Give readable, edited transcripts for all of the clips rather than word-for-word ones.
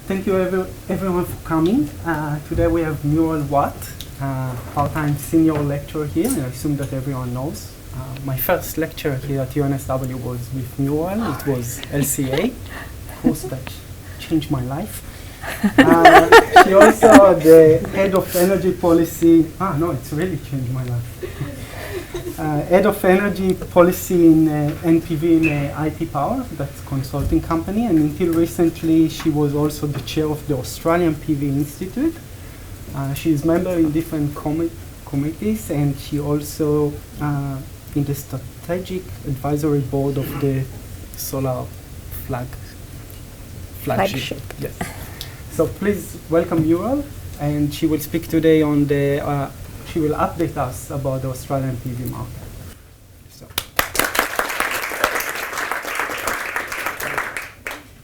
Thank you everyone for coming. Today we have Muriel Watt, part-time senior lecturer here, and I assume that everyone knows. My first lecture here at UNSW was with Muriel. It was LCA. Of course, that changed my life. She also the head of energy policy. No, it's really changed my life. Head of energy policy in NPV in IT Power, that's a consulting company, and until recently she was also the chair of the Australian PV Institute. She is member in different committees, and she also in the strategic advisory board of the solar flagship. Yes. So please welcome Muriel, and she will speak today on the. She will update us about the Australian PV market. So.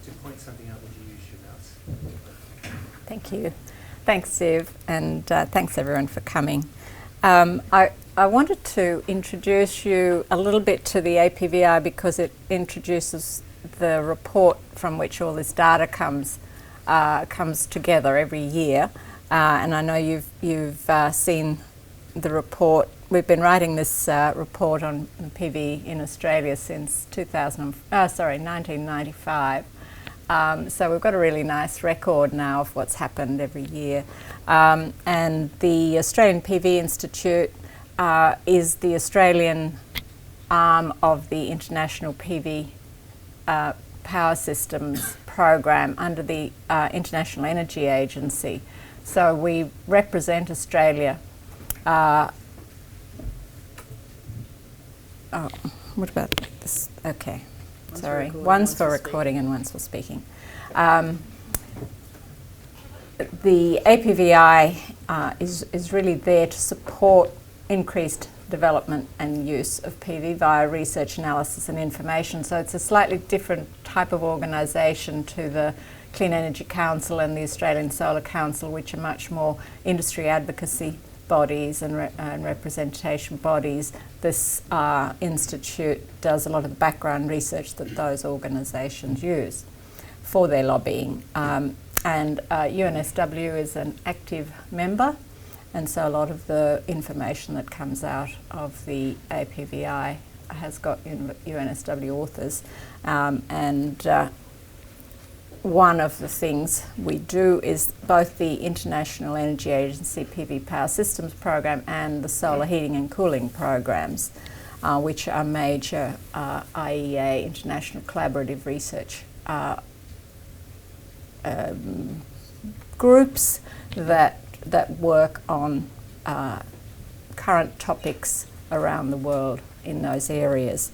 To point something out, would you use your mouse? Thank you. Thanks, Ziv, and thanks everyone for coming. I wanted to introduce you a little bit to the APVI because it introduces the report from which all this data comes together every year, and I know you've seen the report. We've been writing this report on PV in Australia since 1995. So we've got a really nice record now of what's happened every year. And the Australian PV Institute is the Australian arm of the International PV Power Systems program under the International Energy Agency. So we represent Australia. What about this? Okay, sorry. One's for recording and one's for speaking. The APVI is really there to support increased development and use of PV via research, analysis and information. So it's a slightly different type of organisation to the Clean Energy Council and the Australian Solar Council, which are much more industry advocacy bodies and representation bodies. This institute does a lot of the background research that those organisations use for their lobbying. And UNSW is an active member, and so a lot of the information that comes out of the APVI has got UNSW authors. One of the things we do is both the International Energy Agency PV Power Systems program and the Solar Heating and Cooling programs, which are major IEA, International Collaborative Research groups that work on current topics around the world in those areas.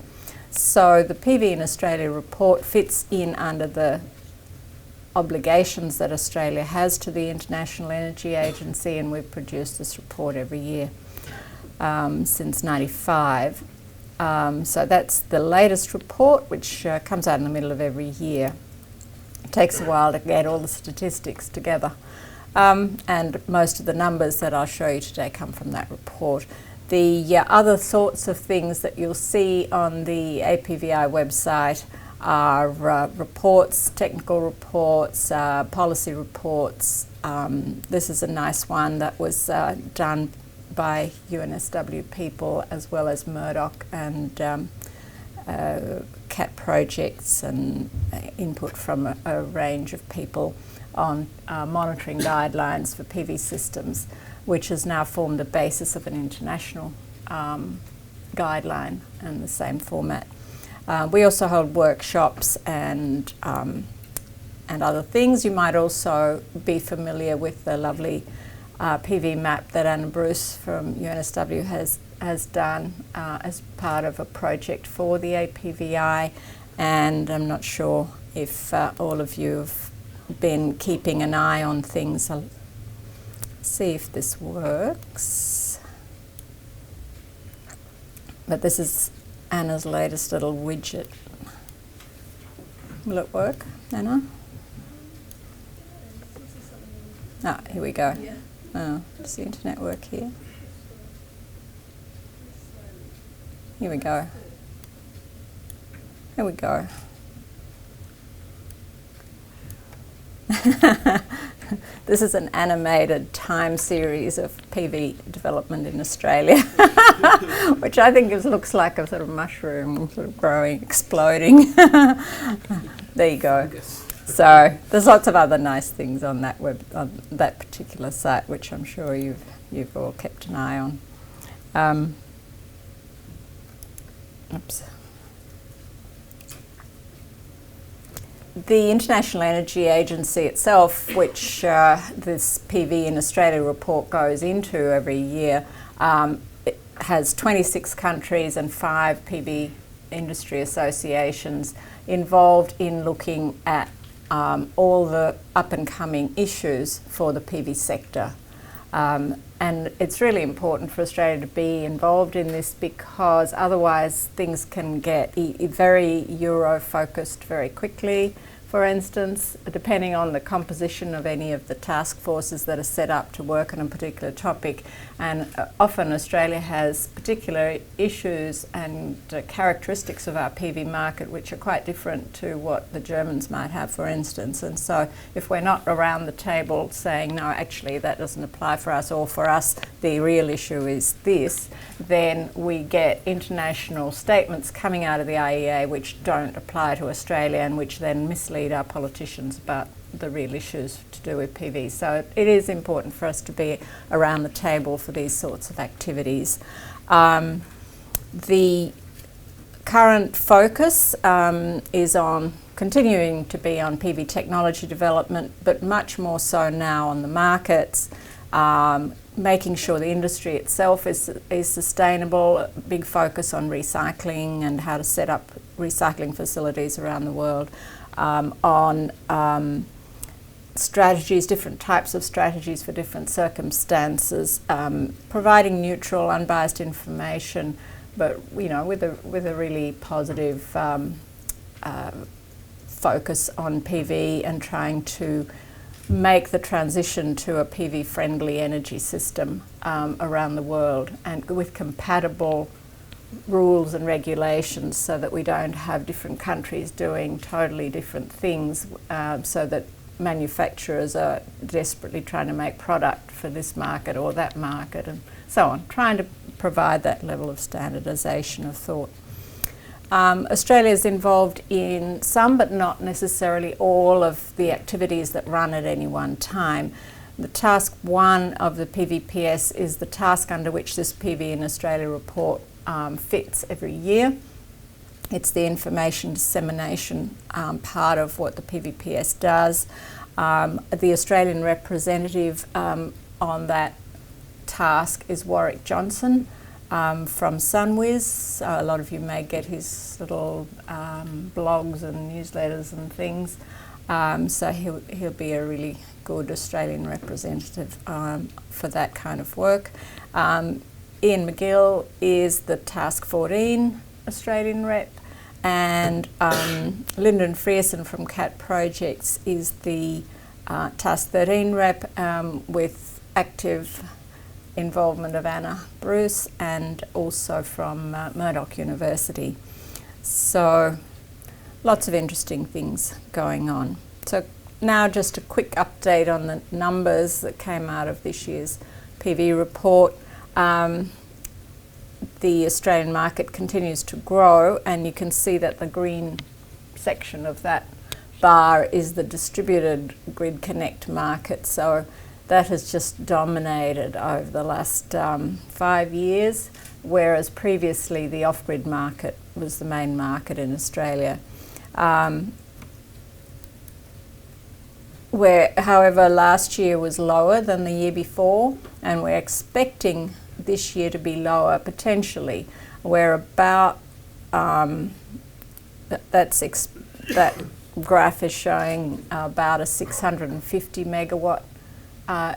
So the PV in Australia report fits in under the obligations that Australia has to the International Energy Agency, and we've produced this report every year since '95. So that's the latest report, which comes out in the middle of every year. It takes a while to get all the statistics together, and most of the numbers that I'll show you today come from that report. The other sorts of things that you'll see on the APVI website are reports, technical reports, policy reports. This is a nice one that was done by UNSW people as well as Murdoch and CAT projects, and input from a range of people on monitoring guidelines for PV systems, which has now formed the basis of an international guideline in the same format. We also hold workshops and other things. You might also be familiar with the lovely PV map that Anna Bruce from UNSW has done as part of a project for the APVI, and I'm not sure if all of you have been keeping an eye on things. I'll see if this works. But this is Anna's latest little widget. Will it work, Anna? Ah, here we go. Yeah. Oh, does the internet work here? Here we go. Here we go. This is an animated time series of PV development in Australia, which I think looks like a sort of mushroom sort of growing, exploding. There you go. So there's lots of other nice things on that that particular site, which I'm sure you've all kept an eye on. Oops. The International Energy Agency itself, which this PV in Australia report goes into every year, it has 26 countries and 5 PV industry associations involved in looking at all the up-and-coming issues for the PV sector. And it's really important for Australia to be involved in this, because otherwise things can get very Euro-focused very quickly. For instance, depending on the composition of any of the task forces that are set up to work on a particular topic, and often Australia has particular issues and characteristics of our PV market which are quite different to what the Germans might have, for instance. And so if we're not around the table saying, no, actually that doesn't apply for us, or for us the real issue is this, then we get international statements coming out of the IEA which don't apply to Australia, and which then mislead our politicians about the real issues to do with PV. So it is important for us to be around the table for these sorts of activities. The current focus is on continuing to be on PV technology development, but much more so now on the markets, making sure the industry itself is sustainable, a big focus on recycling and how to set up recycling facilities around the world, on strategies, different types of strategies for different circumstances, providing neutral, unbiased information, but with a really positive focus on PV, and trying to make the transition to a PV-friendly energy system around the world, and with compatible rules and regulations, so that we don't have different countries doing totally different things, so that manufacturers are desperately trying to make product for this market or that market, and so on, trying to provide that level of standardisation of thought. Australia is involved in some, but not necessarily all, of the activities that run at any one time. The task 1 of the PVPS is the task under which this PV in Australia report fits every year. It's the information dissemination part of what the PVPS does. The Australian representative on that task is Warwick Johnson from SunWiz. A lot of you may get his little blogs and newsletters and things. So he'll be a really good Australian representative for that kind of work. Ian McGill is the Task 14 Australian rep, and Lyndon Frierson from CAT Projects is the Task 13 rep, with active involvement of Anna Bruce, and also from Murdoch University. So lots of interesting things going on. So now just a quick update on the numbers that came out of this year's PV report. The Australian market continues to grow, and you can see that the green section of that bar is the distributed grid connect market. So that has just dominated over the last 5 years, whereas previously the off-grid market was the main market in Australia. Where, however, last year was lower than the year before, and we're expecting this year to be lower potentially. We're about, that graph is showing about a 650 megawatt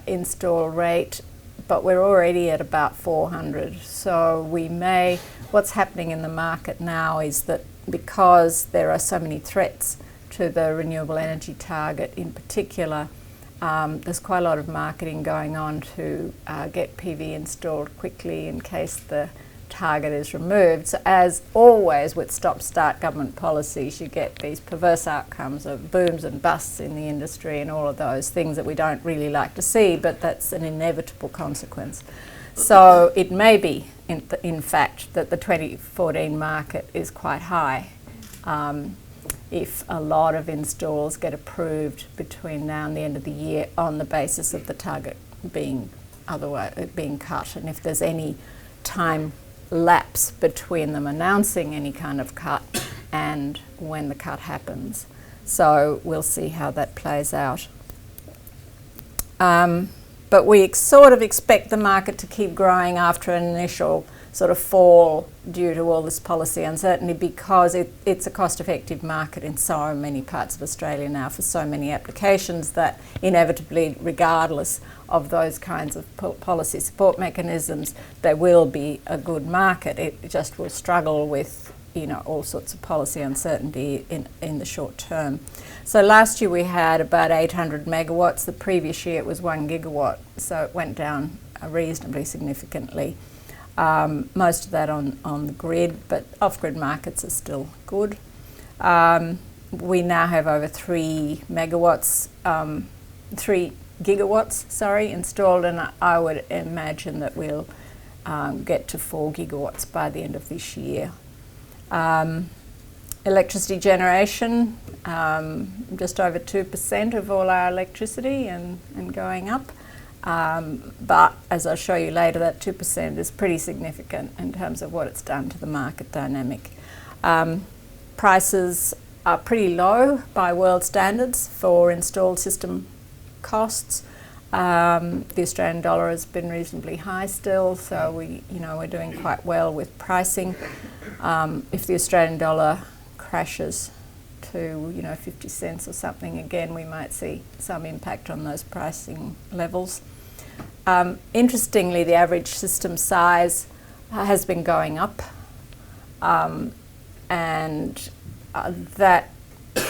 install rate, but we're already at about 400. So what's happening in the market now is that because there are so many threats to the renewable energy target in particular, there's quite a lot of marketing going on to get PV installed quickly in case the target is removed. So as always with stop-start government policies, you get these perverse outcomes of booms and busts in the industry and all of those things that we don't really like to see, but that's an inevitable consequence. So it may be, in fact, that the 2014 market is quite high if a lot of installs get approved between now and the end of the year on the basis of the target being cut, and if there's any time lapse between them announcing any kind of cut and when the cut happens. So we'll see how that plays out. But we sort of expect the market to keep growing after an initial sort of fall due to all this policy uncertainty, because it's a cost-effective market in so many parts of Australia now for so many applications that inevitably, regardless of those kinds of policy support mechanisms, there will be a good market. It just will struggle with, you know, all sorts of policy uncertainty in the short term. So last year we had about 800 megawatts. The previous year it was 1 gigawatt, so it went down reasonably significantly. Most of that on the grid, but off-grid markets are still good. We now have over 3 gigawatts installed, and I would imagine that we'll get to 4 gigawatts by the end of this year. Electricity generation, just over 2% of all our electricity and going up. But as I'll show you later, that 2% is pretty significant in terms of what it's done to the market dynamic. Prices are pretty low by world standards for installed system costs. The Australian dollar has been reasonably high still, so we're doing quite well with pricing. If the Australian dollar crashes to 50 cents or something again, we might see some impact on those pricing levels. Interestingly, the average system size has been going up, and that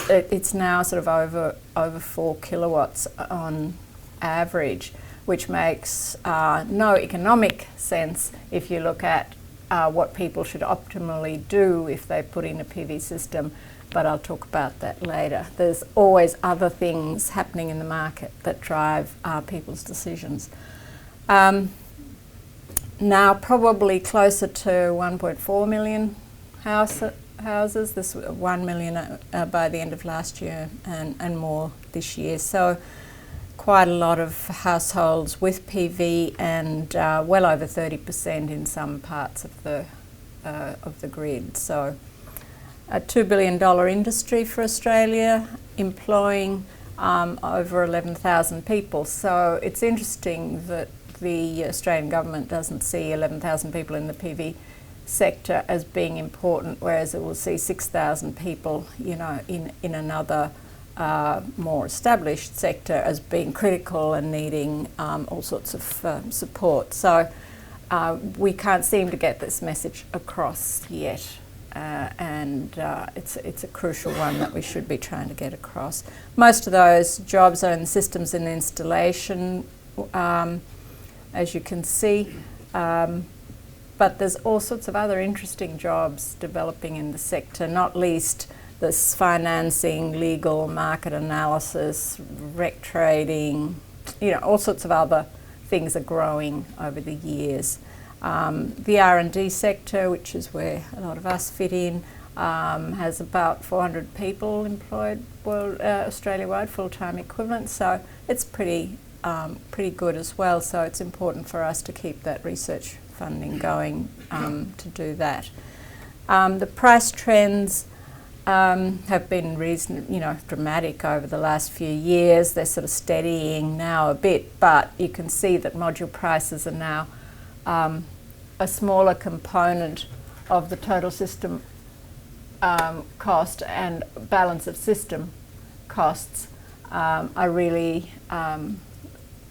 it's now sort of over 4 kilowatts on average, which makes no economic sense if you look at what people should optimally do if they put in a PV system, but I'll talk about that later. There's always other things happening in the market that drive people's decisions. Now probably closer to 1.4 million houses. This 1 million by the end of last year and more this year. So quite a lot of households with PV, and well over 30% in some parts of the grid. So a $2 billion industry for Australia, employing over 11,000 people. So it's interesting that the Australian government doesn't see 11,000 people in the PV sector as being important, whereas it will see 6,000 people, in another more established sector as being critical and needing all sorts of support. So we can't seem to get this message across yet, and it's a crucial one that we should be trying to get across. Most of those jobs are in systems and installation, as you can see, but there's all sorts of other interesting jobs developing in the sector, not least this financing, legal, market analysis, rec trading, all sorts of other things are growing over the years. The R&D sector, which is where a lot of us fit in, has about 400 people employed Australia-wide, full-time equivalent, so it's pretty good as well. So it's important for us to keep that research funding going to do that. The price trends have been dramatic over the last few years. They're sort of steadying now a bit, but you can see that module prices are now a smaller component of the total system cost, and balance of system costs are really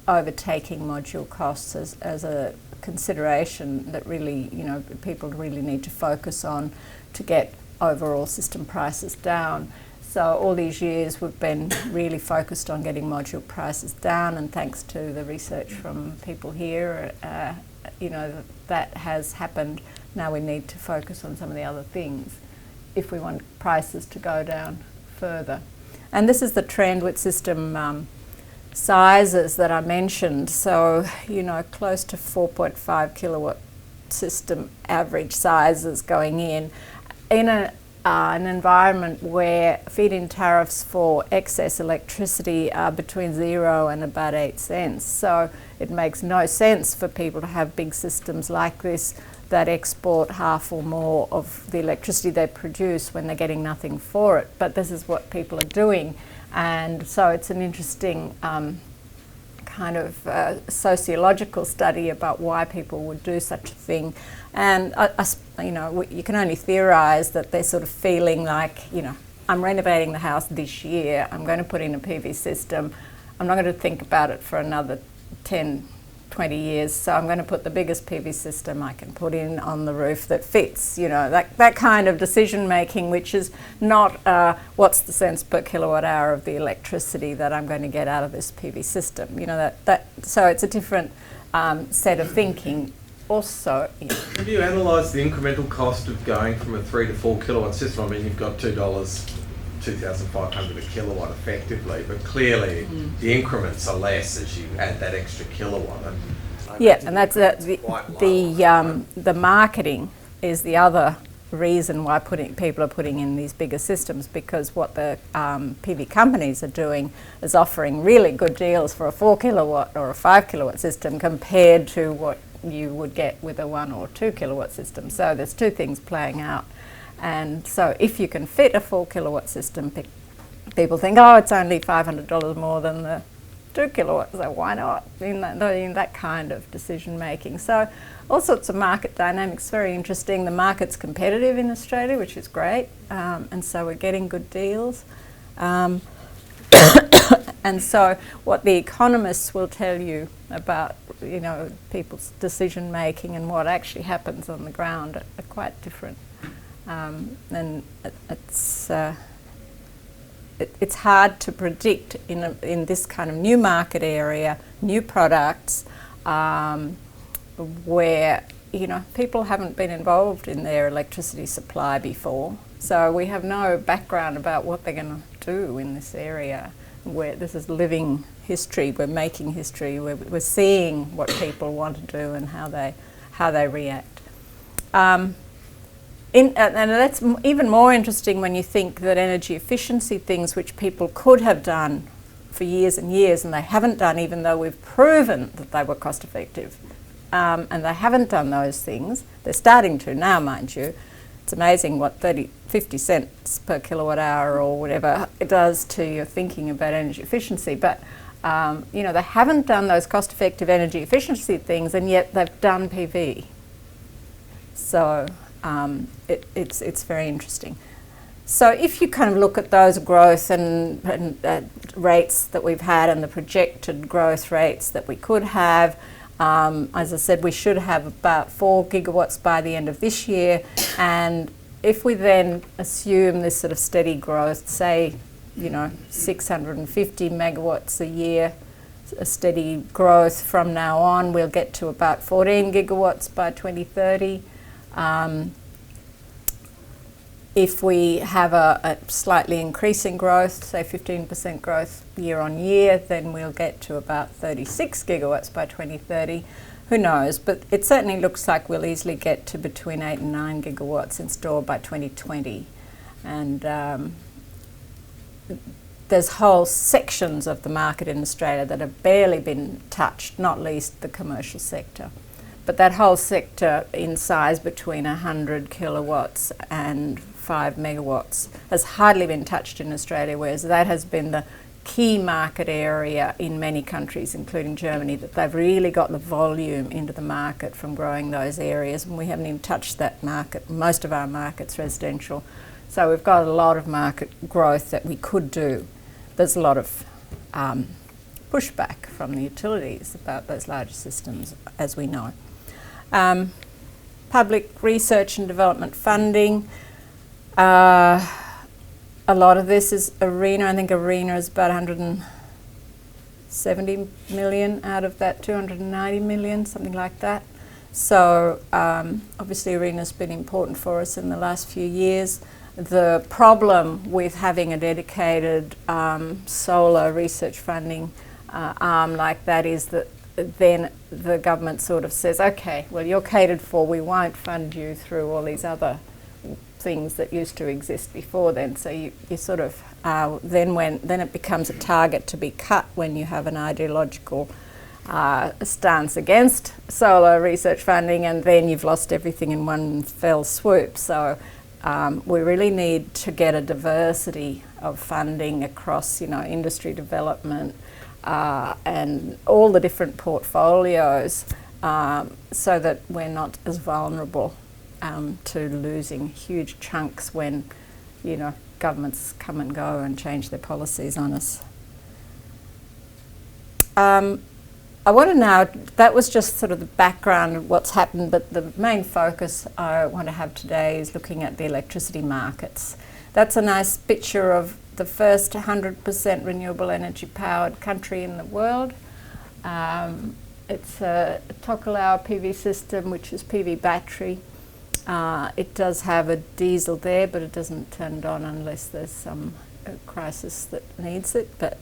overtaking module costs as a consideration that really, people really need to focus on to get overall system prices down. So all these years we've been really focused on getting module prices down, and thanks to the research from people here, that has happened now we need to focus on some of the other things if we want prices to go down further. And this is the trend with system sizes that I mentioned. So, you know, close to 4.5 kilowatt system average sizes going in an environment where feed-in tariffs for excess electricity are between 0 and about 8 cents. So it makes no sense for people to have big systems like this that export half or more of the electricity they produce when they're getting nothing for it. But this is what people are doing. And so it's an interesting kind of sociological study about why people would do such a thing. And, you know, you can only theorise that they're sort of feeling like, you know, I'm renovating the house this year, I'm going to put in a PV system, I'm not going to think about it for another 10, 20 years, so I'm going to put the biggest PV system I can put in on the roof that fits, you know, that kind of decision making, which is not what's the cents per kilowatt hour of the electricity that I'm going to get out of this PV system, you know, so it's a different set of thinking. Also, yeah. Have you analysed the incremental cost of going from a 3 to 4 kilowatt system? I mean, you've got $2, 2,500 a kilowatt effectively, but clearly the increments are less as you add that extra kilowatt. Yeah, and that's the marketing is the other reason why people are putting in these bigger systems, because what the PV companies are doing is offering really good deals for a 4 kilowatt or a 5 kilowatt system compared to what you would get with a 1 or 2 kilowatt system. So there's two things playing out. And so if you can fit a 4 kilowatt system, people think, oh, it's only $500 more than the 2 kilowatts, so why not? In that kind of decision making. So all sorts of market dynamics, very interesting. The market's competitive in Australia, which is great, and so we're getting good deals. And so what the economists will tell you about, you know, people's decision making and what actually happens on the ground are quite different. And it's hard to predict in this kind of new market area, new products, where, you know, people haven't been involved in their electricity supply before. So we have no background about what they're going to do in this area. Where this is living history, we're making history, we're seeing what people want to do and how they react. And that's even more interesting when you think that energy efficiency things which people could have done for years and years and they haven't done, even though we've proven that they were cost effective, and they haven't done those things. They're starting to now, mind you. It's amazing what 50 cents per kilowatt hour or whatever it does to your thinking about energy efficiency. But you know, they haven't done those cost-effective energy efficiency things, and yet they've done PV. So it's very interesting. So if you kind of look at those growth and rates that we've had and the projected growth rates that we could have, as I said, we should have about 4 gigawatts by the end of this year, and if we then assume this sort of steady growth, say, you know, 650 megawatts a year, a steady growth from now on, we'll get to about 14 gigawatts by 2030. If we have a slightly increasing growth, say 15% growth year on year, then we'll get to about 36 gigawatts by 2030. Who knows? But it certainly looks like we'll easily get to between 8 and 9 gigawatts installed by 2020. And there's whole sections of the market in Australia that have barely been touched, not least the commercial sector. But that whole sector in size between 100 kilowatts and 5 megawatts has hardly been touched in Australia, whereas that has been the key market area in many countries, including Germany, that they've really got the volume into the market from growing those areas, and we haven't even touched that market. Most of our market's residential. So we've got a lot of market growth that we could do. There's a lot of pushback from the utilities about those larger systems, as we know. Public research and development funding. A lot of this is ARENA. I think ARENA is about 170 million out of that 290 million, something like that. So obviously ARENA's been important for us in the last few years. The problem with having a dedicated solar research funding arm like that is that then the government sort of says, okay, well, you're catered for, we won't fund you through all these other things that used to exist before then. So you sort of, then it becomes a target to be cut when you have an ideological stance against solar research funding, and then you've lost everything in one fell swoop. So we really need to get a diversity of funding across, industry development and all the different portfolios, so that we're not as vulnerable to losing huge chunks when, governments come and go and change their policies on us. I want to now, that was just sort of the background of what's happened, but the main focus I want to have today is looking at the electricity markets. That's a nice picture of the first 100% renewable energy powered country in the world. It's a Tokelau PV system, which is PV battery. It does have a diesel there, but it doesn't turn it on unless there's some crisis that needs it. But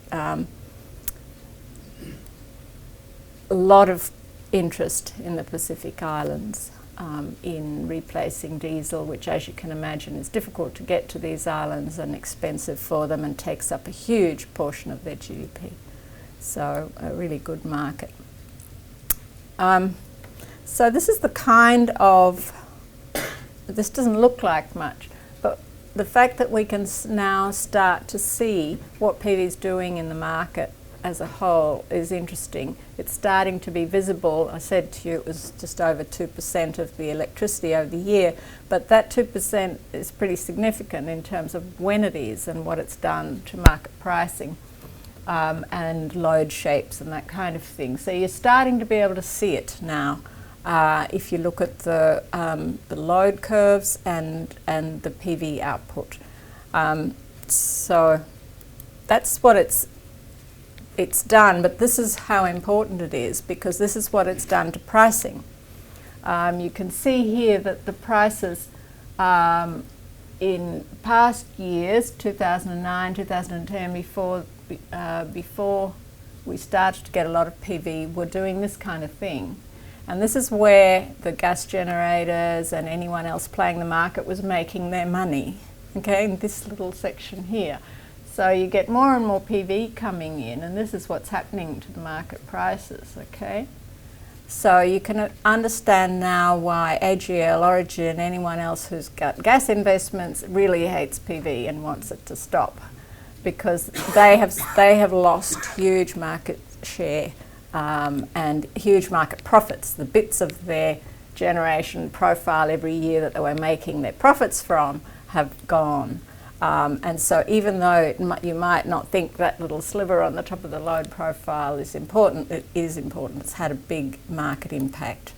a lot of interest in the Pacific Islands in replacing diesel, which, as you can imagine, is difficult to get to these islands and expensive for them and takes up a huge portion of their GDP. So a really good market. So this is the kind of, this doesn't look like much, but the fact that we can now start to see what PV is doing in the market as a whole is interesting. It's starting to be visible. I said to you it was just over 2% of the electricity over the year, but that 2% is pretty significant in terms of when it is and what it's done to market pricing and load shapes and that kind of thing. So you're starting to be able to see it now if you look at the load curves and the PV output. So that's what it's done, but this is how important it is, because this is what it's done to pricing. You can see here that the prices in past years, 2009, 2010, before we started to get a lot of PV, were doing this kind of thing. And this is where the gas generators and anyone else playing the market was making their money, okay, in this little section here. So you get more and more PV coming in, and this is what's happening to the market prices, okay? So you can understand now why AGL, Origin, anyone else who's got gas investments really hates PV and wants it to stop, because they have lost huge market share and huge market profits. The bits of their generation profile every year that they were making their profits from have gone. And so even though you might not think that little sliver on the top of the load profile is important, it is important. It's had a big market impact.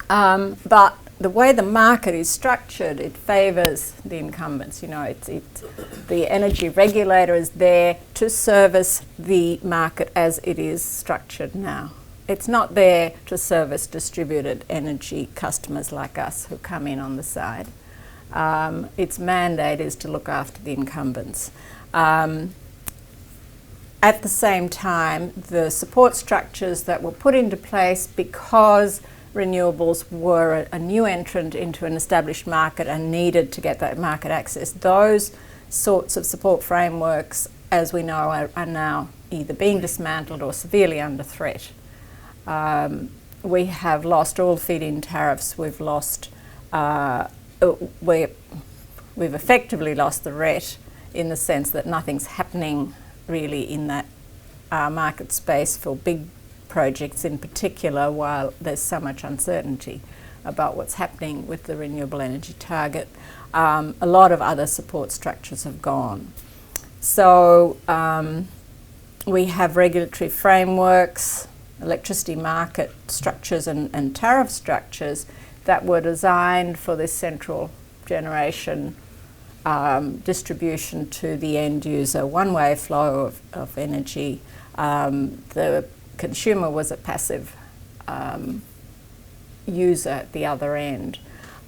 But the way the market is structured, it favours the incumbents. The energy regulator is there to service the market as it is structured now. It's not there to service distributed energy customers like us who come in on the side. Its mandate is to look after the incumbents. At the same time, the support structures that were put into place because renewables were a new entrant into an established market and needed to get that market access, those sorts of support frameworks, as we know, are now either being dismantled or severely under threat. We have lost all feed-in tariffs. We've lost we've effectively lost the RET in the sense that nothing's happening really in that market space for big projects in particular, while there's so much uncertainty about what's happening with the renewable energy target. A lot of other support structures have gone. So we have regulatory frameworks, electricity market structures and tariff structures that were designed for this central generation distribution to the end user, one-way flow of energy. The consumer was a passive user at the other end.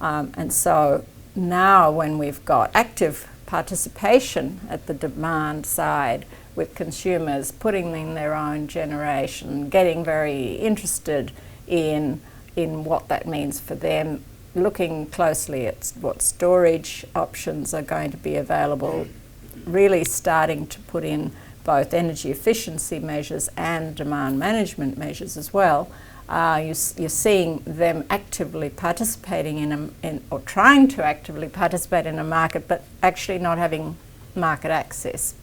And so now when we've got active participation at the demand side with consumers putting in their own generation, getting very interested in what that means for them, looking closely at what storage options are going to be available, really starting to put in both energy efficiency measures and demand management measures as well. You're seeing them actively participating in or trying to actively participate in a market, but actually not having market access.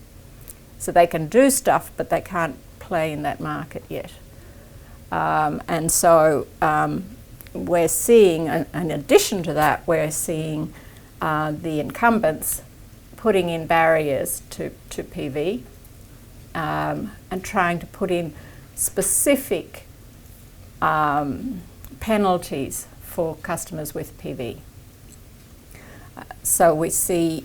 So they can do stuff, but they can't play in that market yet. And so we're seeing, in addition to that, we're seeing the incumbents putting in barriers to PV and trying to put in specific penalties for customers with PV. So we see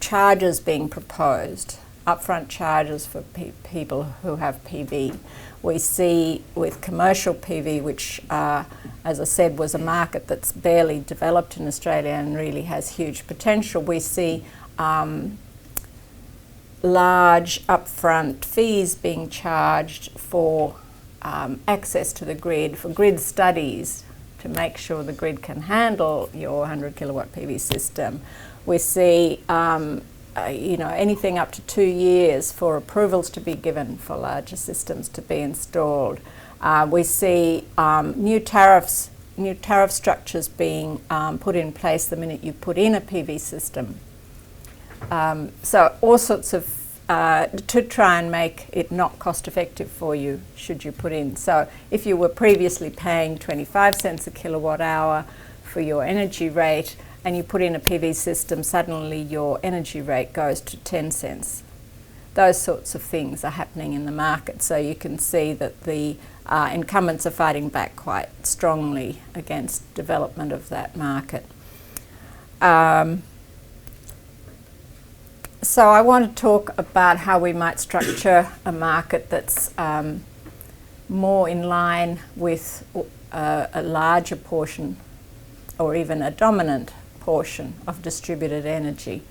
charges being proposed, upfront charges for people who have PV. We see with commercial PV, which as I said was a market that's barely developed in Australia and really has huge potential, we see large upfront fees being charged for access to the grid, for grid studies to make sure the grid can handle your 100 kilowatt PV system. We see anything up to 2 years for approvals to be given for larger systems to be installed. We see new tariff structures being put in place the minute you put in a PV system. So all sorts of to try and make it not cost effective for you should you put in. So if you were previously paying 25 cents a kilowatt hour for your energy rate and you put in a PV system, suddenly your energy rate goes to 10 cents. Those sorts of things are happening in the market. So you can see that the incumbents are fighting back quite strongly against development of that market. So I want to talk about how we might structure a market that's more in line with a larger portion or even a dominant portion of distributed energy.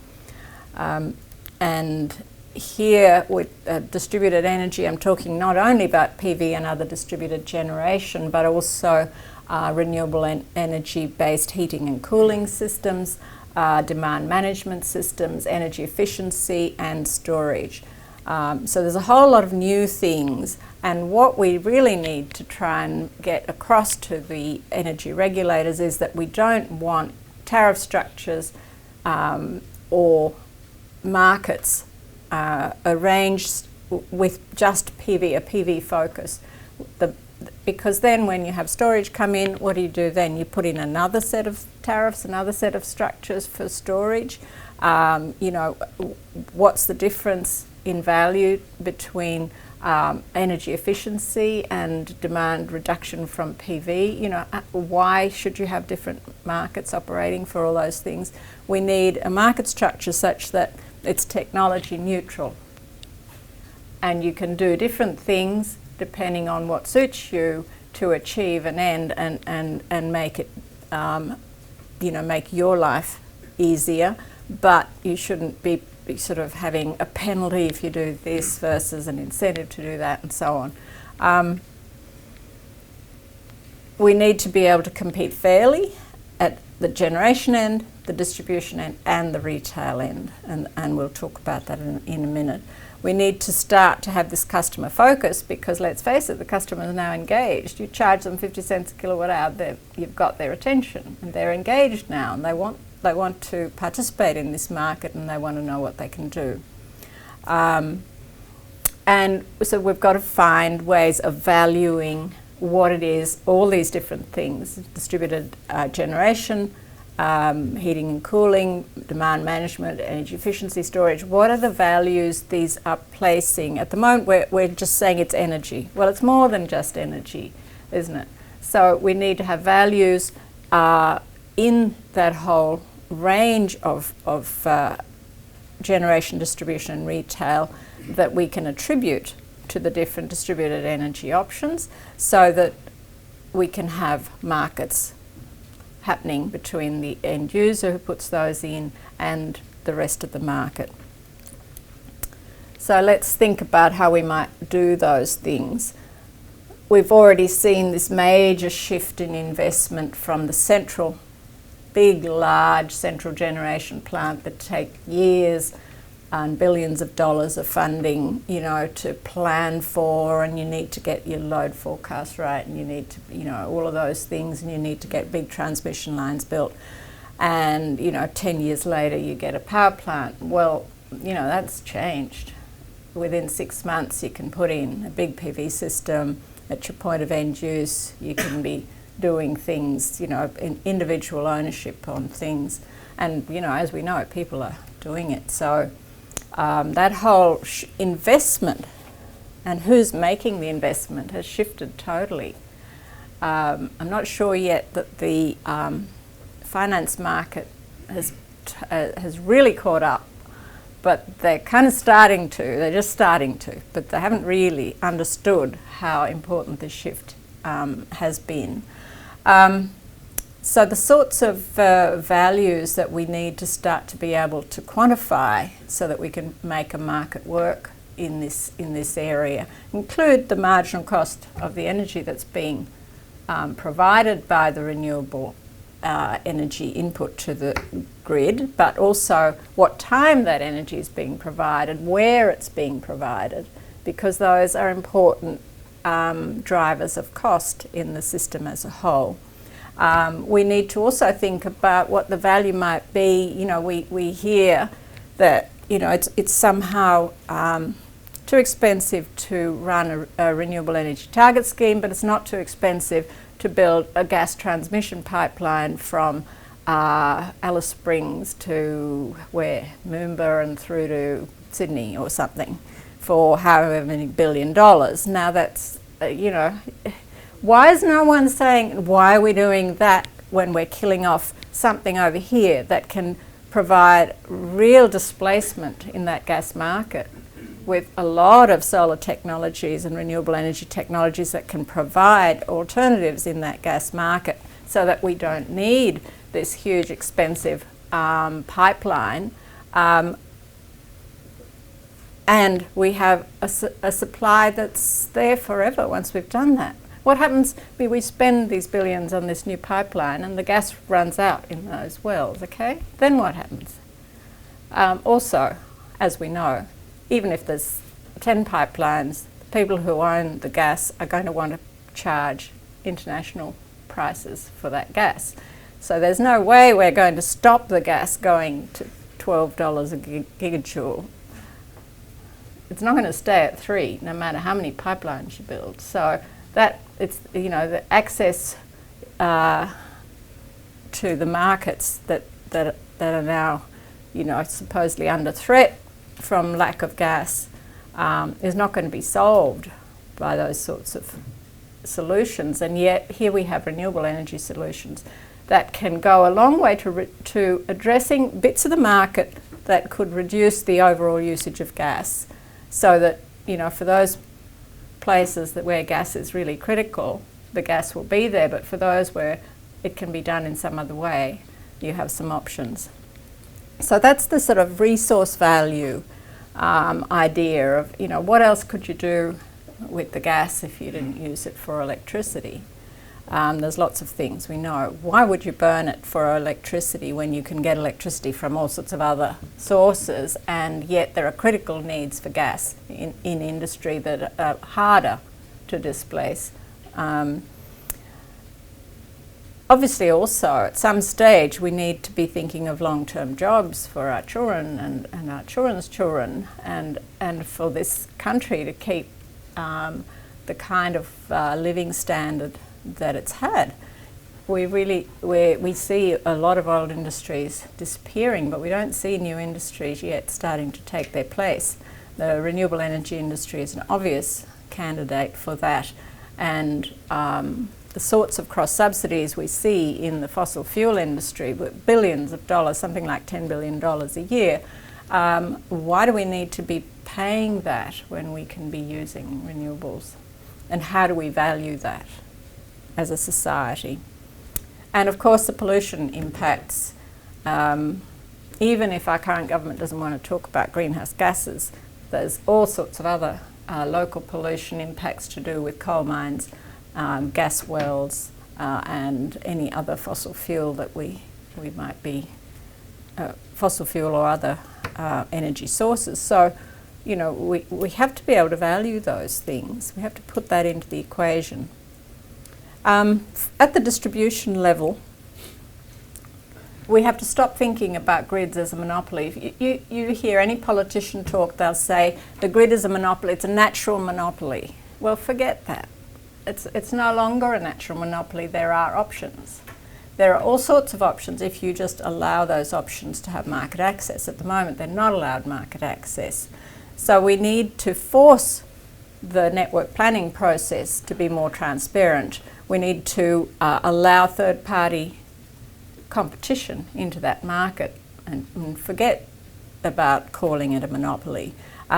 And here with distributed energy, I'm talking not only about PV and other distributed generation, but also renewable energy-based heating and cooling systems, demand management systems, energy efficiency and storage. So there's a whole lot of new things, and what we really need to try and get across to the energy regulators is that we don't want tariff structures or markets arranged with just PV, a PV focus. Because then when you have storage come in, what do? Then you put in another set of tariffs, another set of structures for storage. What's the difference in value between energy efficiency and demand reduction from PV? Why should you have different markets operating for all those things? We need a market structure such that it's technology neutral, and you can do different things depending on what suits you to achieve an end and make it, make your life easier, but you shouldn't be sort of having a penalty if you do this versus an incentive to do that and so on. We need to be able to compete fairly at the generation end, the distribution end and the retail end, and we'll talk about that in a minute. We need to start to have this customer focus because, let's face it, the customer is now engaged. You charge them 50 cents a kilowatt hour, you've got their attention and they're engaged now, and they want to participate in this market and they want to know what they can do. And so we've got to find ways of valuing what it is, all these different things, distributed generation, heating and cooling, demand management, energy efficiency, storage. What are the values these are placing? At the moment we're just saying it's energy. Well, it's more than just energy, isn't it? So we need to have values in that whole range of generation, distribution and retail that we can attribute to the different distributed energy options, so that we can have markets happening between the end user who puts those in and the rest of the market. So let's think about how we might do those things. We've already seen this major shift in investment from the central, big, large central generation plant that take years and billions of dollars of funding, you know, to plan for, and you need to get your load forecast right, and you need to, you know, all of those things, and you need to get big transmission lines built. And, you know, 10 years later you get a power plant. Well, you know, that's changed. Within 6 months you can put in a big PV system at your point of end use. You can be doing things, you know, in individual ownership on things. And, you know, as we know, people are doing it. So that whole investment and who's making the investment has shifted totally. I'm not sure yet that the finance market has really caught up, but they're kind of starting to. They're just starting to, but they haven't really understood how important this shift has been. So the sorts of values that we need to start to be able to quantify so that we can make a market work in this area include the marginal cost of the energy that's being provided by the renewable energy input to the grid, but also what time that energy is being provided, where it's being provided, because those are important drivers of cost in the system as a whole. We need to also think about what the value might be. You know, we hear that, you know, it's somehow too expensive to run a renewable energy target scheme, but it's not too expensive to build a gas transmission pipeline from Alice Springs to Moomba and through to Sydney or something for however many $1 billion. Now that's, you know, why is no one saying, why are we doing that when we're killing off something over here that can provide real displacement in that gas market with a lot of solar technologies and renewable energy technologies that can provide alternatives in that gas market so that we don't need this huge expensive pipeline, and we have a supply that's there forever once we've done that. What happens, we spend these billions on this new pipeline and the gas runs out in those wells, okay? Then what happens? Also, as we know, even if there's 10 pipelines, the people who own the gas are going to want to charge international prices for that gas. So there's no way we're going to stop the gas going to $12 a gigajoule. It's not going to stay at 3, no matter how many pipelines you build. So that it's, you know, the access to the markets that are now, you know, supposedly under threat from lack of gas is not going to be solved by those sorts of solutions. And yet here we have renewable energy solutions that can go a long way to addressing bits of the market that could reduce the overall usage of gas, so that, you know, for those places where gas is really critical, the gas will be there, but for those where it can be done in some other way, you have some options. So that's the sort of resource value idea of, you know, what else could you do with the gas if you didn't use it for electricity? There's lots of things we know. Why would you burn it for electricity when you can get electricity from all sorts of other sources, and yet there are critical needs for gas in industry that are harder to displace? Obviously also at some stage we need to be thinking of long-term jobs for our children and our children's children, and for this country to keep the kind of living standard that it's had. We see a lot of old industries disappearing, but we don't see new industries yet starting to take their place. The renewable energy industry is an obvious candidate for that, and the sorts of cross-subsidies we see in the fossil fuel industry with billions of dollars, something like $10 billion a year, why do we need to be paying that when we can be using renewables? And how do we value that? as a society. And of course the pollution impacts, even if our current government doesn't want to talk about greenhouse gases, there's all sorts of other local pollution impacts to do with coal mines, gas wells, and any other fossil fuel that we might be, fossil fuel or other energy sources. So, you know, we have to be able to value those things. We have to put that into the equation. At the distribution level, we have to stop thinking about grids as a monopoly. If you hear any politician talk, they'll say the grid is a monopoly, it's a natural monopoly. Well, forget that. It's no longer a natural monopoly, there are options. There are all sorts of options if you just allow those options to have market access. At the moment, they're not allowed market access. So we need to force the network planning process to be more transparent. We need to allow third-party competition into that market and forget about calling it a monopoly.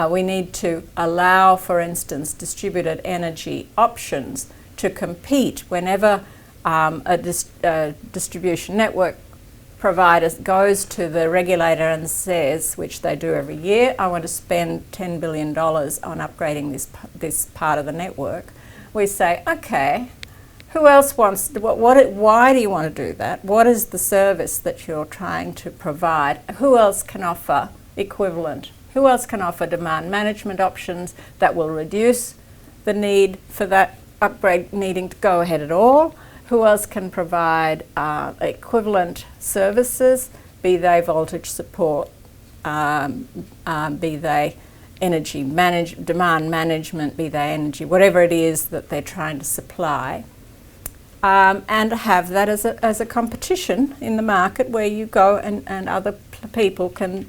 We need to allow, for instance, distributed energy options to compete whenever a distribution network provider goes to the regulator and says, which they do every year, I want to spend $10 billion on upgrading this part of the network. We say, okay, who else wants, why do you want to do that? What is the service that you're trying to provide? Who else can offer equivalent? Who else can offer demand management options that will reduce the need for that upgrade needing to go ahead at all? Who else can provide equivalent services, be they voltage support, be they energy demand management, be they energy, whatever it is that they're trying to supply, and have that as a competition in the market where you go and other people can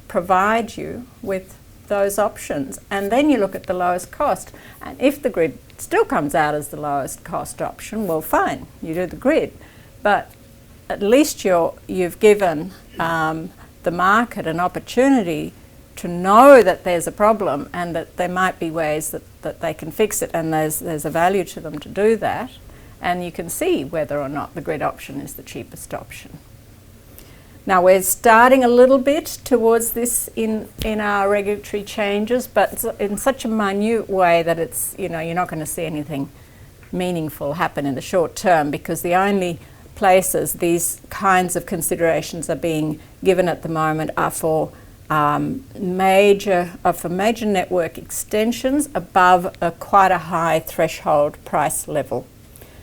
provide you with those options. And then you look at the lowest cost, and if the grid still comes out as the lowest cost option, well, fine, you do the grid, but at least you've given the market an opportunity to know that there's a problem and that there might be ways that they can fix it, and there's a value to them to do that, and you can see whether or not the grid option is the cheapest option. Now we're starting a little bit towards this in our regulatory changes, but it's in such a minute way that it's, you know, you're not going to see anything meaningful happen in the short term, because the only places these kinds of considerations are being given at the moment are for major network extensions above quite a high threshold price level.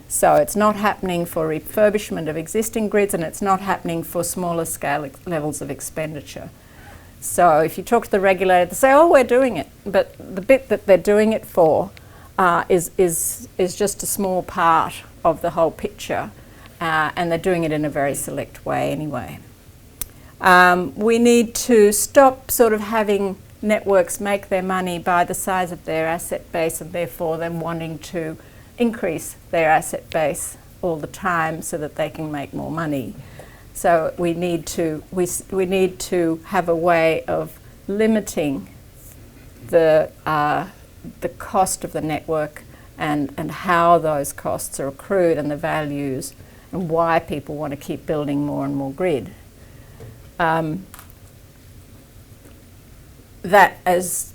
So it's not happening for refurbishment of existing grids, and it's not happening for smaller scale levels of expenditure. So if you talk to the regulator, they say, oh, we're doing it, but the bit that they're doing it for is just a small part of the whole picture, and they're doing it in a very select way anyway. We need to stop sort of having networks make their money by the size of their asset base, and therefore them wanting to increase their asset base all the time so that they can make more money. So we need to have a way of limiting the cost of the network and how those costs are accrued and the values and why people want to keep building more and more grid. That, as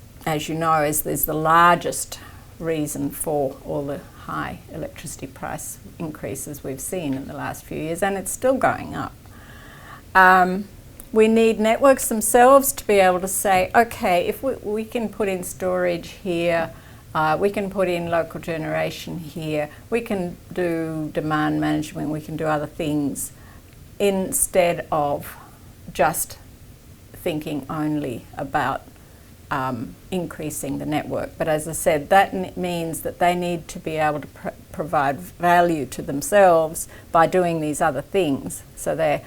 you know, is the largest reason for all the high electricity price increases we've seen in the last few years, and it's still going up. We need networks themselves to be able to say, okay, if we can put in storage here, we can put in local generation here, we can do demand management, we can do other things, instead of just thinking only about increasing the network. But as I said, that means that they need to be able to provide value to themselves by doing these other things. So the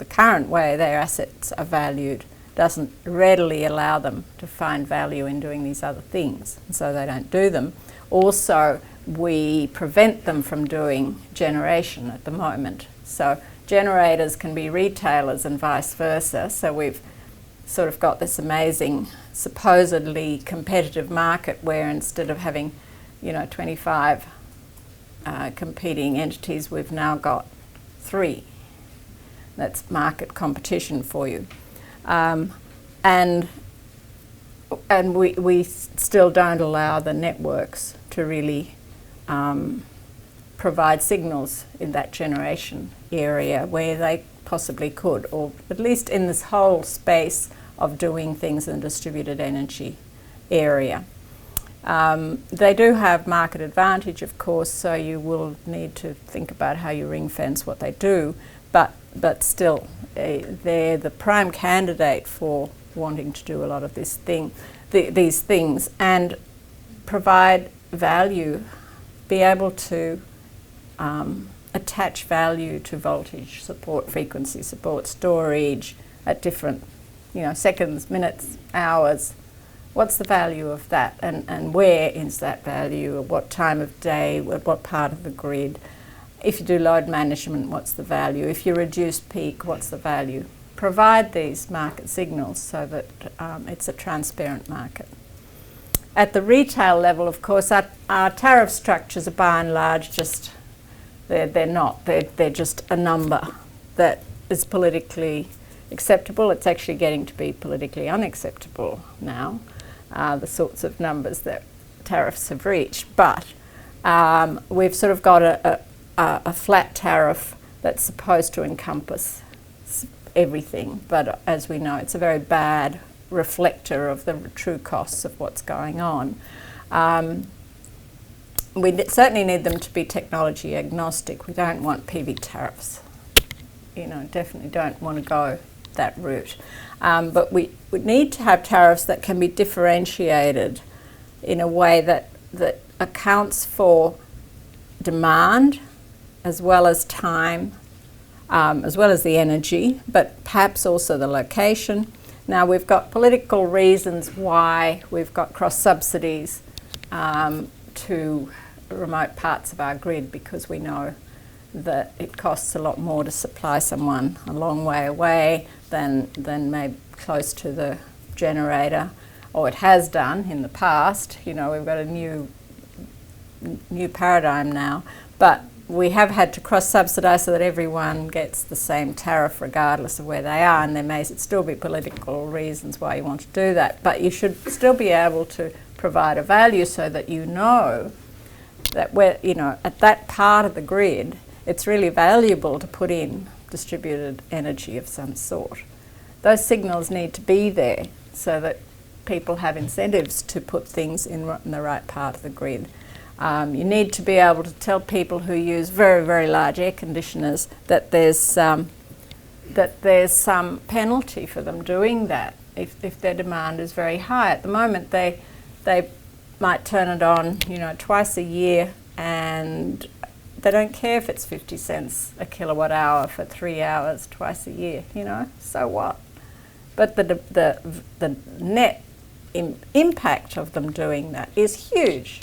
current way their assets are valued doesn't readily allow them to find value in doing these other things, and so they don't do them. Also, we prevent them from doing generation at the moment. So generators can be retailers and vice versa. So we've sort of got this amazing, supposedly competitive market where instead of having 25 competing entities, we've now got 3. That's market competition for you. And we still don't allow the networks to really provide signals in that generation area where they possibly could, or at least in this whole space of doing things in the distributed energy area. They do have market advantage, of course, so you will need to think about how you ring fence what they do, but still, they're the prime candidate for wanting to do a lot of these things and provide value, be able to attach value to voltage, support frequency, support storage at different, seconds, minutes, hours. What's the value of that, and where is that value, at what time of day, at what part of the grid? If you do load management, what's the value? If you reduce peak, what's the value? Provide these market signals so that it's a transparent market. At the retail level, of course, our tariff structures are by and large just, they're just a number that is politically acceptable. It's actually getting to be politically unacceptable now, the sorts of numbers that tariffs have reached. But we've sort of got a flat tariff that's supposed to encompass everything, but as we know, it's a very bad reflector of the true costs of what's going on. We certainly need them to be technology agnostic. We don't want PV tariffs. Definitely don't want to go that route. But we need to have tariffs that can be differentiated in a way that accounts for demand as well as time, as well as the energy, but perhaps also the location. Now, we've got political reasons why we've got cross-subsidies to remote parts of our grid, because we know that it costs a lot more to supply someone a long way away than maybe close to the generator, or it has done in the past. We've got a new paradigm now, but we have had to cross-subsidise so that everyone gets the same tariff regardless of where they are, and there may still be political reasons why you want to do that, but you should still be able to provide a value so that that at that part of the grid, it's really valuable to put in distributed energy of some sort. Those signals need to be there so that people have incentives to put things in the right part of the grid. You need to be able to tell people who use very, very large air conditioners that there's some penalty for them doing that if their demand is very high. At the moment, they might turn it on, twice a year, and they don't care if it's 50 cents a kilowatt hour for 3 hours twice a year. So what? But the net impact of them doing that is huge,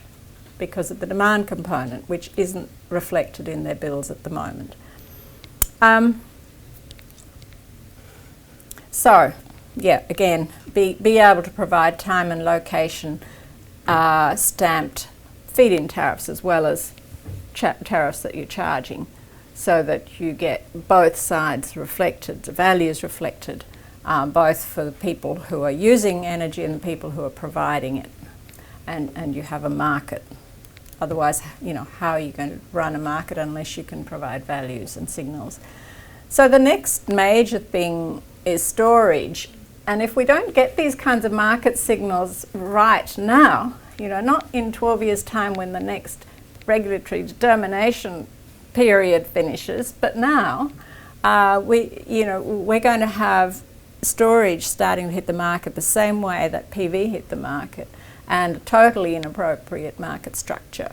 because of the demand component, which isn't reflected in their bills at the moment. So, again, be able to provide time and location stamped feed-in tariffs as well as tariffs that you're charging, so that you get both sides reflected, the values reflected, both for the people who are using energy and the people who are providing it, and you have a market. Otherwise, how are you going to run a market unless you can provide values and signals? So the next major thing is storage. And if we don't get these kinds of market signals right now, not in 12 years' time when the next regulatory determination period finishes, but now, we're going to have storage starting to hit the market the same way that PV hit the market, and totally inappropriate market structure.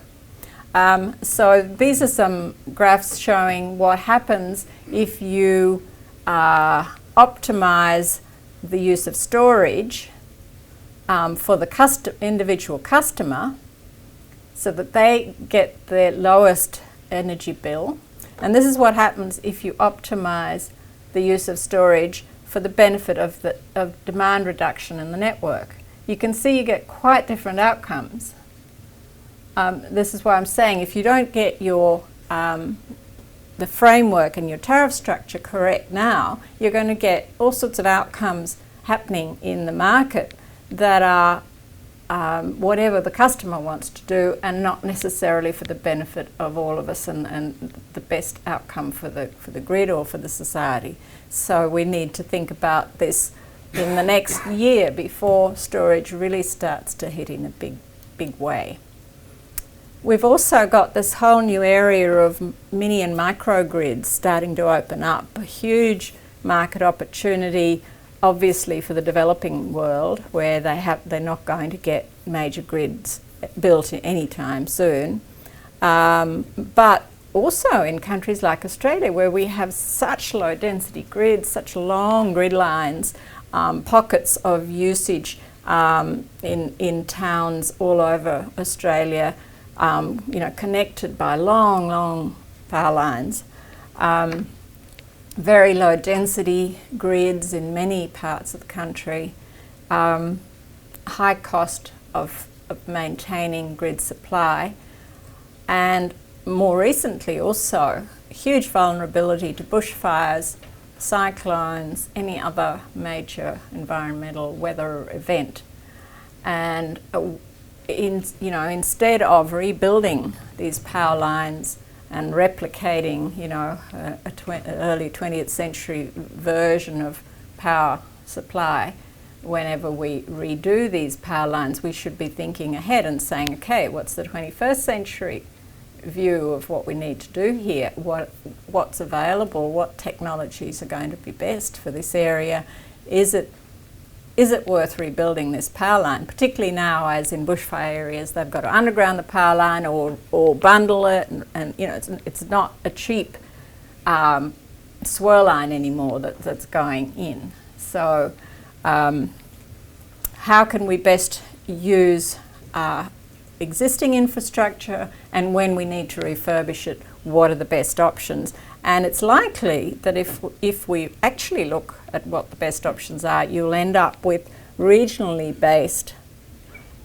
So these are some graphs showing what happens if you optimize the use of storage for the individual customer so that they get the lowest energy bill. And this is what happens if you optimize the use of storage for the benefit of demand reduction in the network. You can see you get quite different outcomes. this is why I'm saying if you don't get your the framework and your tariff structure correct now, you're going to get all sorts of outcomes happening in the market that are whatever the customer wants to do and not necessarily for the benefit of all of us and the best outcome for the grid or for the society. So we need to think about this in the next year before storage really starts to hit in a big way. We've also got this whole new area of mini and microgrids starting to open up, a huge market opportunity, obviously for the developing world, where they're not going to get major grids built anytime soon, but also in countries like Australia, where we have such low density grids, such long grid lines, pockets of usage in towns all over Australia. Connected by long power lines. Very low density grids in many parts of the country. High cost of maintaining grid supply. And more recently also, huge vulnerability to bushfires, cyclones, any other major environmental weather event. And instead of rebuilding these power lines and replicating, early 20th century version of power supply, whenever we redo these power lines, we should be thinking ahead and saying, okay, what's the 21st century view of what we need to do here? What's available? What technologies are going to be best for this area? Is it worth rebuilding this power line, particularly now as in bushfire areas they've got to underground the power line or bundle it, and it's not a cheap swirl line anymore that's going in. So how can we best use existing infrastructure, and when we need to refurbish it, what are the best options? And it's likely that if we actually look at what the best options are, you'll end up with regionally based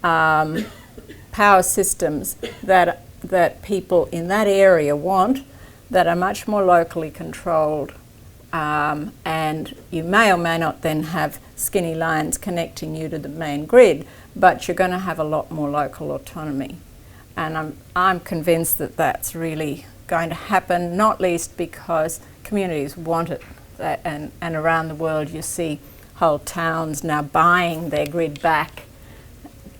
power systems that people in that area want, that are much more locally controlled, and you may or may not then have skinny lines connecting you to the main grid, but you're going to have a lot more local autonomy. And I'm convinced that that's really going to happen, not least because communities want it. And around the world you see whole towns now buying their grid back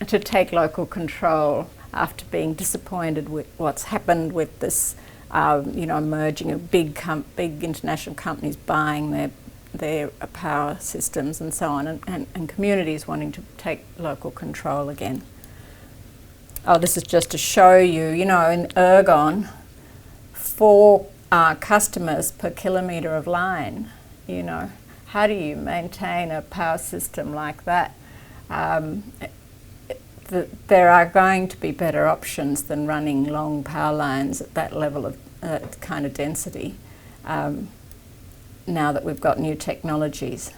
to take local control after being disappointed with what's happened with this, merging of big international companies buying their power systems and so on, and communities wanting to take local control again. Oh, this is just to show you, in Ergon, 4 customers per kilometre of line. How do you maintain a power system like that? There are going to be better options than running long power lines at that level of kind of density now that we've got new technologies.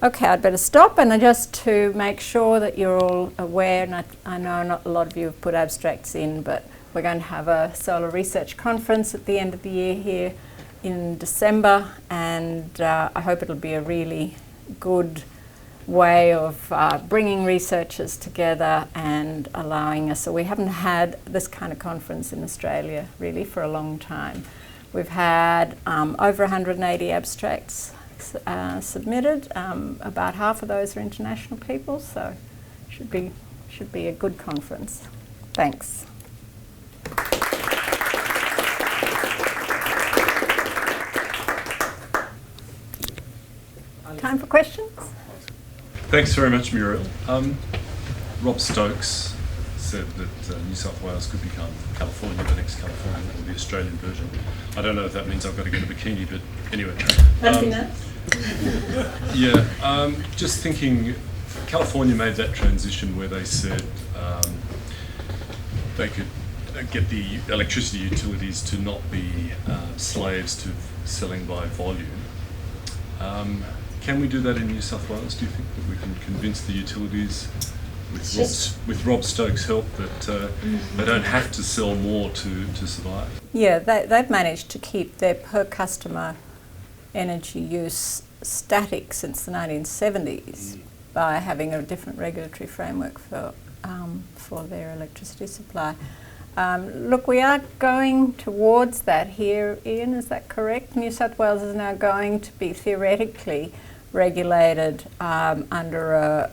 Okay, I'd better stop, and just to make sure that you're all aware, and I know not a lot of you have put abstracts in, but we're going to have a solar research conference at the end of the year here in December, and I hope it'll be a really good way of bringing researchers together and allowing us. So we haven't had this kind of conference in Australia really for a long time. We've had over 180 abstracts submitted. About half of those are international people, so should be a good conference. Thanks. Time for questions? Thanks very much, Muriel. Rob Stokes said that New South Wales could become California, the next California, or the Australian version. I don't know if that means I've got to get a bikini, but anyway. Just thinking, California made that transition where they said they could get the electricity utilities to not be slaves to selling by volume. Can we do that in New South Wales? Do you think that we can convince the utilities with Rob Stokes' help that they don't have to sell more to survive. Yeah, they've managed to keep their per customer energy use static since the 1970s by having a different regulatory framework for their electricity supply. Look, we are going towards that here, Ian, is that correct? New South Wales is now going to be theoretically regulated under a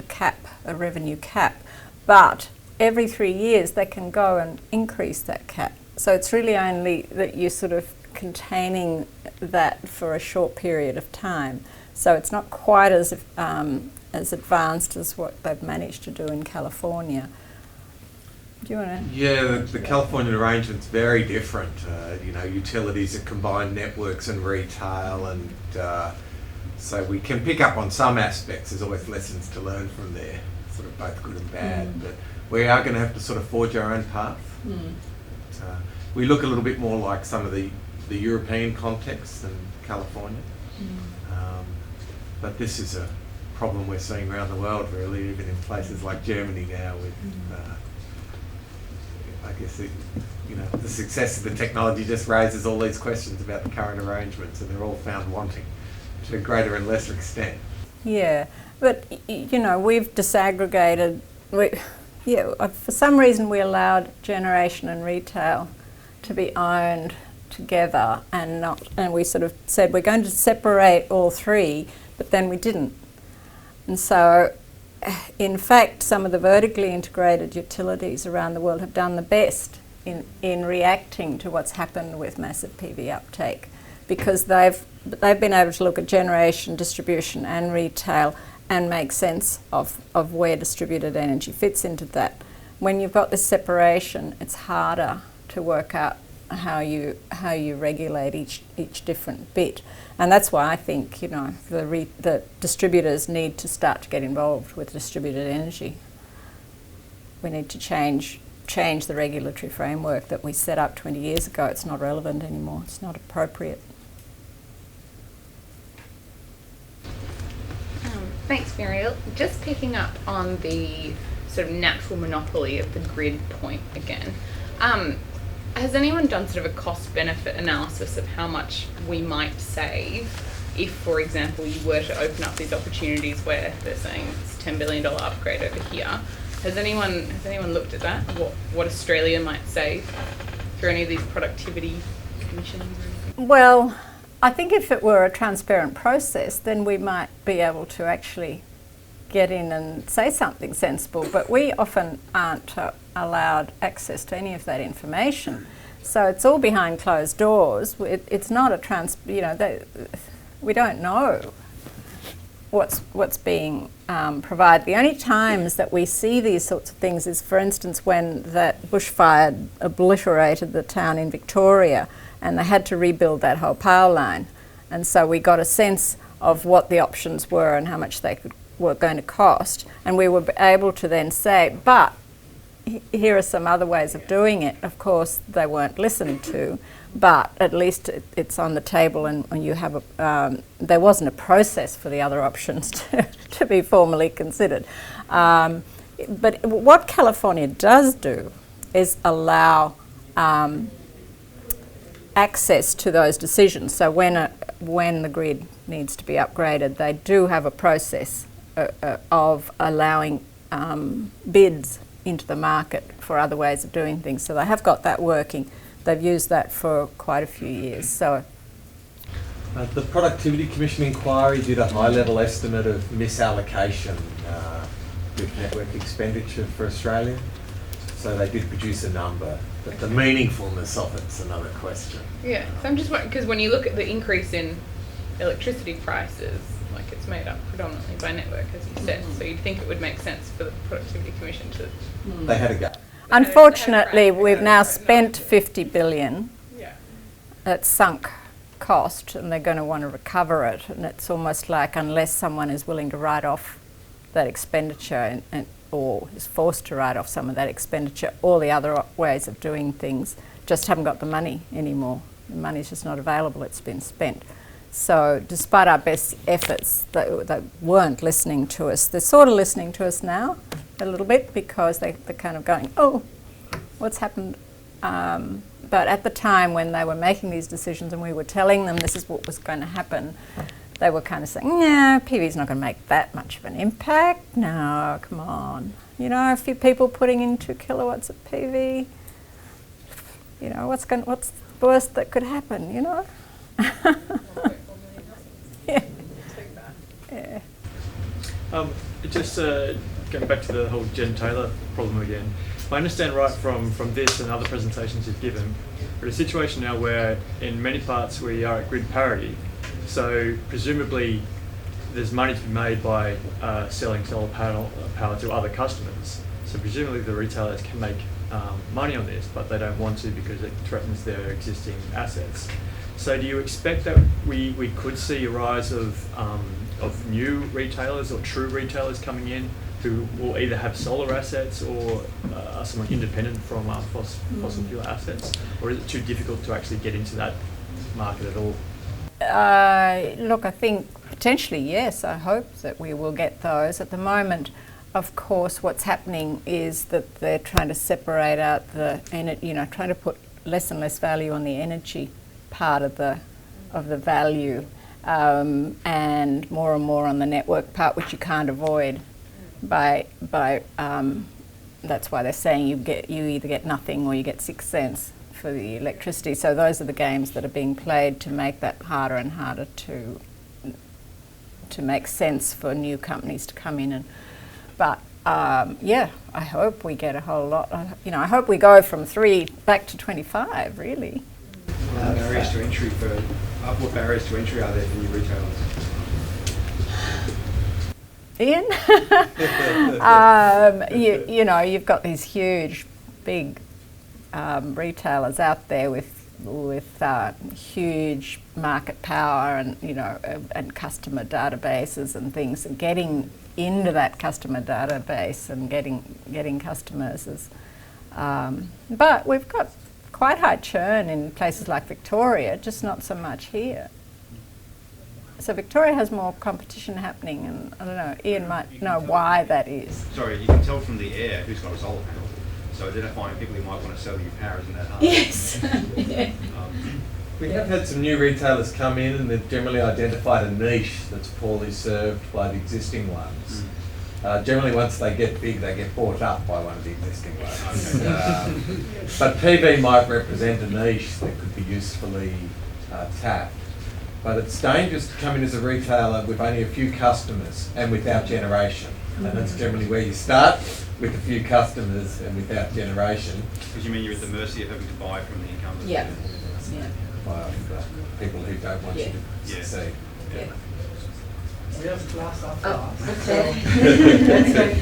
cap, a revenue cap, but every 3 years they can go and increase that cap. So it's really only that you're sort of containing that for a short period of time. So it's not quite as advanced as what they've managed to do in California. Do you want to? Yeah, the California arrangement's very different. Utilities are combined networks and retail, and so we can pick up on some aspects. There's always lessons to learn from there, sort of both good and bad. But we are going to have to sort of forge our own path. We look a little bit more like some of the European context than California. But this is a problem we're seeing around the world, really, even in places like Germany now with, I guess, the success of the technology just raises all these questions about the current arrangements, and they're all found wanting to a greater and lesser extent. Yeah, but we've disaggregated. For some reason we allowed generation and retail to be owned together, and we sort of said we're going to separate all three, but then we didn't. And so, in fact, some of the vertically integrated utilities around the world have done the best in reacting to what's happened with massive PV uptake, because they've been able to look at generation, distribution and retail and make sense of where distributed energy fits into that. When you've got this separation, it's harder to work out how you regulate each different bit, and that's why I think the distributors need to start to get involved with distributed energy. We need to change the regulatory framework that we set up 20 years ago. It's not relevant anymore. It's not appropriate. Thanks, Muriel. Just picking up on the sort of natural monopoly of the grid point again. Has anyone done sort of a cost-benefit analysis of how much we might save if, for example, you were to open up these opportunities where they're saying it's $10 billion upgrade over here? Has anyone looked at that? What Australia might save through any of these productivity commissions? Well, I think if it were a transparent process, then we might be able to actually get in and say something sensible, but we often aren't allowed access to any of that information. So it's all behind closed doors. It's not a we don't know what's being provided. The only times that we see these sorts of things is, for instance, when that bushfire obliterated the town in Victoria and they had to rebuild that whole power line. And so we got a sense of what the options were and how much they were going to cost, and we were able to then say, but here are some other ways of doing it. Of course, they weren't listened to, but at least it's on the table, and you have there wasn't a process for the other options to be formally considered. But what California does do is allow access to those decisions. So when the grid needs to be upgraded, they do have a process of allowing bids into the market for other ways of doing things. So they have got that working. They've used that for quite a few years. So the Productivity Commission inquiry did a high-level estimate of misallocation with network expenditure for Australia. So they did produce a number, but the meaningfulness of it's another question. Yeah, so I'm just wondering, because when you look at the increase in electricity prices, like it's made up predominantly by network, as you said, so you'd think it would make sense for the Productivity Commission to... They had a go. Unfortunately, we've now spent $50 billion at sunk cost, and they're going to want to recover it, and it's almost like unless someone is willing to write off that expenditure or is forced to write off some of that expenditure, all the other ways of doing things just haven't got the money anymore. The money's just not available, it's been spent. So despite our best efforts, they weren't listening to us. They're sort of listening to us now a little bit, because they're kind of going, oh, what's happened? But at the time when they were making these decisions and we were telling them this is what was going to happen, they were kind of saying, yeah, PV's not going to make that much of an impact. No, come on. You know, a few people putting in 2 kilowatts of PV, you know, what's the worst that could happen, you know? Yeah. Yeah. Just going back to the whole Jen Taylor problem again. I understand right from this and other presentations you've given, we're in a situation now where in many parts we are at grid parity. So presumably there's money to be made by selling solar power to other customers. So presumably the retailers can make money on this, but they don't want to because it threatens their existing assets. So do you expect that we could see a rise of new retailers or true retailers coming in who will either have solar assets or are somewhat independent from fossil fuel assets? Or is it too difficult to actually get into that market at all? Look, I think potentially yes. I hope that we will get those. At the moment, of course, what's happening is that they're trying to separate out trying to put less and less value on the energy part of the value, and more on the network part, which you can't avoid. By that's why they're saying you either get nothing or you get 6 cents for the electricity. So those are the games that are being played to make that harder and harder to make sense for new companies to come in. But I hope we get a whole lot. I hope we go from 3 back to 25. Really. Barriers to entry what barriers to entry are there for new retailers? Ian? You've got these huge, big retailers out there with huge market power and customer databases and things, and getting into that customer database and getting customers is. But we've got quite high churn in places like Victoria, just not so much here. So Victoria has more competition happening, and I don't know, Ian might know why that is. Sorry, you can tell from the air who's got a solar panel. So identifying people who might want to sell you power isn't that hard. Yes. Yeah. We have had some new retailers come in, and they've generally identified a niche that's poorly served by the existing ones. Generally, once they get big, they get bought up by one of the existing ones. But PV might represent a niche that could be usefully tapped. But it's dangerous to come in as a retailer with only a few customers and without generation. And that's generally where you start, with a few customers and without generation. Because you mean you're at the mercy of having to buy from the incumbents? Yeah. By people who don't want you to succeed. We have class after Oh, class. okay. So let's take